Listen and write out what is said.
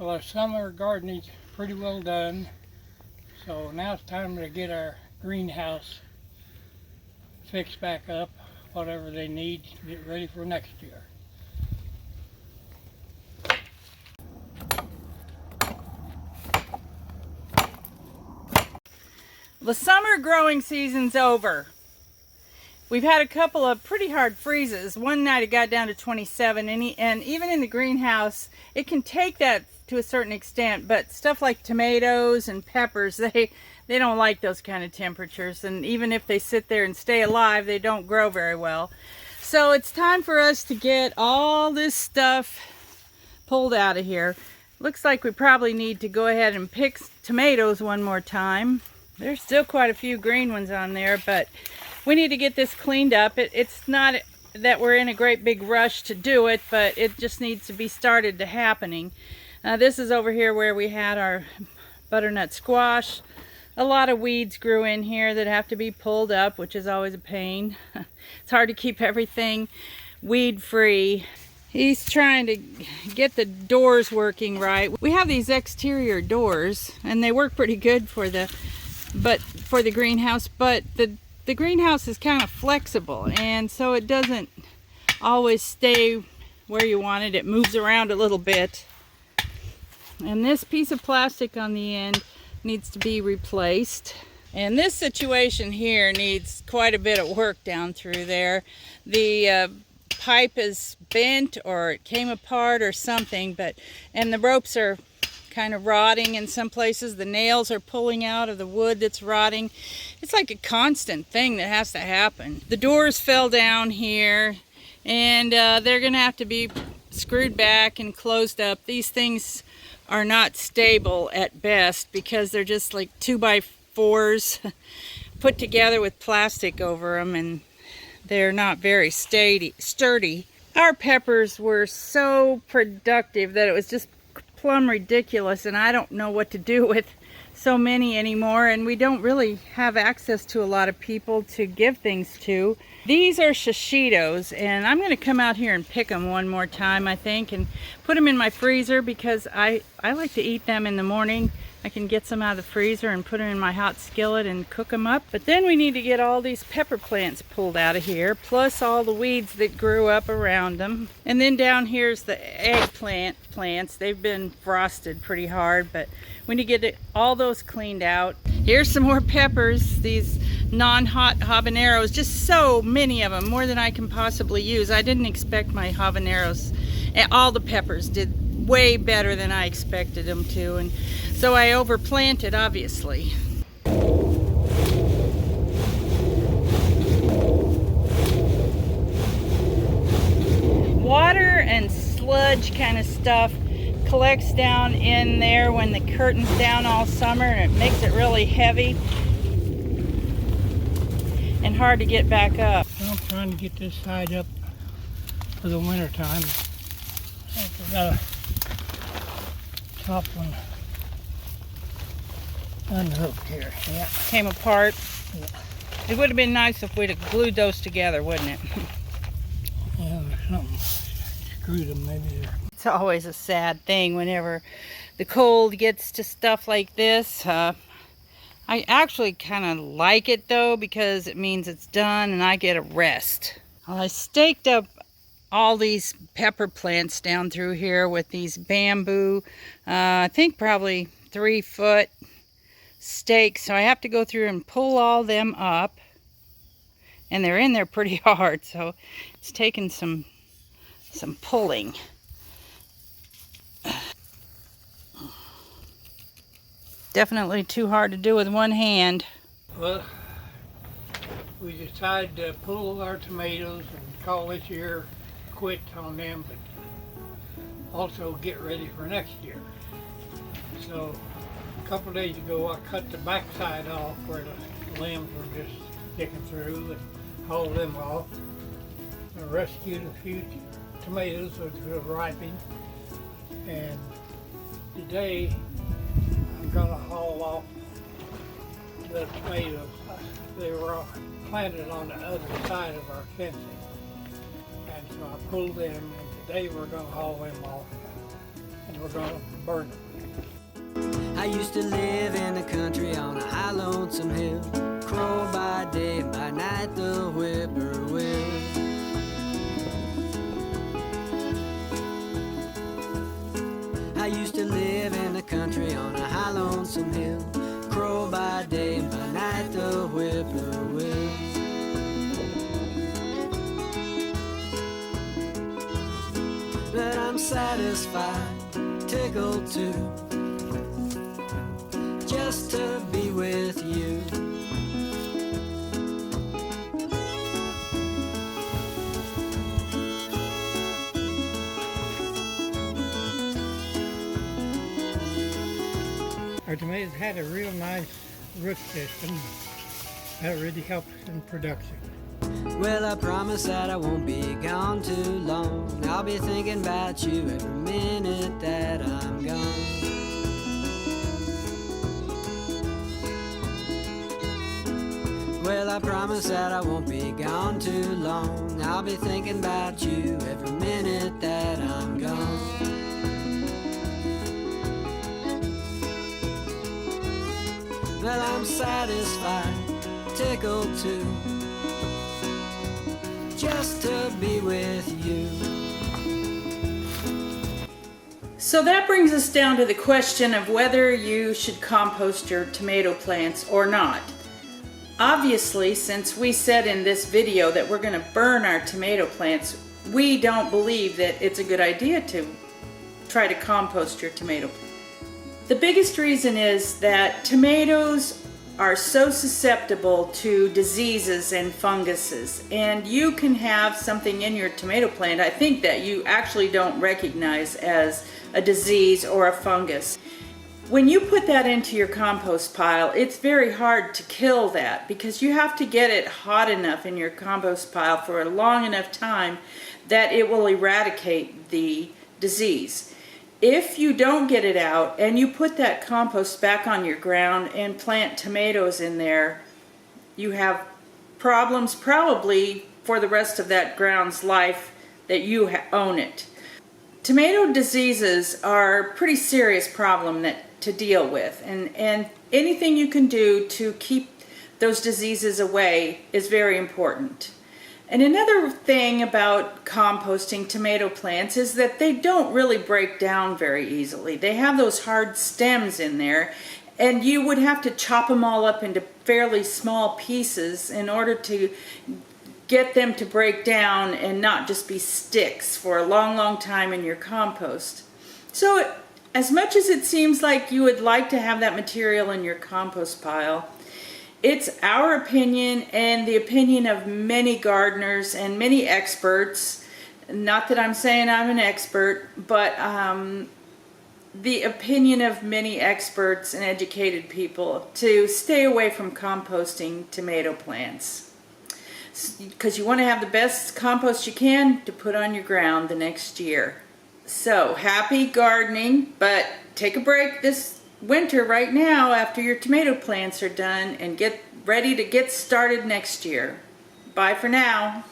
Well, our summer gardening's pretty well done, so now it's time to get our greenhouse fixed back up, whatever they need to get ready for next year. The summer growing season's over. We've had a couple of pretty hard freezes. One night it got down to 27, and even in the greenhouse, it can take that to a certain extent, but stuff like tomatoes and peppers, they don't like those kind of temperatures, and even if they sit there and stay alive, they don't grow very well. So it's time for us to get all this stuff pulled out of here. Looks like we probably need to go ahead and pick tomatoes one more time. There's still quite a few green ones on there, but we need to get this cleaned up. It's not that we're in a great big rush to do it, but it just needs to be started to happening. This is over here where we had our butternut squash. A lot of weeds grew in here that have to be pulled up, which is always a pain. It's hard to keep everything weed free. He's trying to get the doors working right. We have these exterior doors and they work pretty good for the greenhouse, but the greenhouse is kind of flexible, and so it doesn't always stay where you want it. It moves around a little bit. And this piece of plastic on the end needs to be replaced. And this situation here needs quite a bit of work down through there. The pipe is bent or it came apart or something, and the ropes are kind of rotting in some places. The nails are pulling out of the wood that's rotting. It's like a constant thing that has to happen. The doors fell down here, and they're gonna have to be screwed back and closed up. These things are not stable at best because they're just like 2x4s put together with plastic over them, and they're not very sturdy. Our peppers were so productive that it was just plumb ridiculous, and I don't know what to do with so many anymore, and we don't really have access to a lot of people to give things to. These are shishitos, and I'm going to come out here and pick them one more time, I think, and put them in my freezer because I like to eat them in the morning. I can get some out of the freezer and put them in my hot skillet and cook them up. But then we need to get all these pepper plants pulled out of here, plus all the weeds that grew up around them. And then down here's the eggplant plants. They've been frosted pretty hard, but we need to get all those cleaned out. Here's some more peppers, these non-hot habaneros, just so many of them, more than I can possibly use. I didn't expect my habaneros, and all the peppers did way better than I expected them to, and so I overplanted, obviously. Water and sludge kind of stuff collects down in there when the curtain's down all summer, and it makes it really heavy and hard to get back up. I'm trying to get this side up for the winter time. I've got a top one unhooked here. Yeah, came apart. Yeah. It would have been nice if we'd have glued those together, wouldn't it? Yeah, something screwed them maybe. It's always a sad thing whenever the cold gets to stuff like this. I actually kind of like it though, because it means it's done and I get a rest. Well, I staked up all these pepper plants down through here with these bamboo, I think probably 3-foot stakes. So I have to go through and pull all them up, and they're in there pretty hard, so it's taking some pulling. Definitely too hard to do with one hand. Well, we decided to pull our tomatoes and call this year quits on them, but also get ready for next year. So a couple of days ago I cut the back side off where the limbs were just sticking through and hauled them off. I rescued a few tomatoes which were ripening, and today I'm gonna haul off the tomatoes. They were planted on the other side of our fencing, and so I pulled them, and today we're gonna haul them off and we're gonna burn them. I used to live in the country on a high lonesome hill. Crow by day and by night the whippoorwill. I used to live in the country on a high lonesome hill. Crow by day and by night the whippoorwill. But I'm satisfied, tickled too, just to be with you. Our tomatoes had a real nice root system. That really helps in production. Well, I promise that I won't be gone too long. I'll be thinking about you every minute that I'm gone. Well, I promise that I won't be gone too long. I'll be thinking about you every minute that I'm gone. Well, I'm satisfied, tickled too, just to be with you. So that brings us down to the question of whether you should compost your tomato plants or not. Obviously, since we said in this video that we're going to burn our tomato plants, we don't believe that it's a good idea to try to compost your tomato plants. The biggest reason is that tomatoes are so susceptible to diseases and funguses, and you can have something in your tomato plant, I think, that you actually don't recognize as a disease or a fungus. When you put that into your compost pile, it's very hard to kill that because you have to get it hot enough in your compost pile for a long enough time that it will eradicate the disease. If you don't get it out and you put that compost back on your ground and plant tomatoes in there, you have problems probably for the rest of that ground's life that you own it. Tomato diseases are a pretty serious problem to deal with, and anything you can do to keep those diseases away is very important. And another thing about composting tomato plants is that they don't really break down very easily. They have those hard stems in there, and you would have to chop them all up into fairly small pieces in order to get them to break down and not just be sticks for a long, long time in your compost. So as much as it seems like you would like to have that material in your compost pile, it's our opinion and the opinion of many gardeners and many experts, not that I'm saying I'm an expert, but the opinion of many experts and educated people to stay away from composting tomato plants. Because you want to have the best compost you can to put on your ground the next year. So happy gardening, but take a break this winter right now after your tomato plants are done and get ready to get started next year. Bye for now.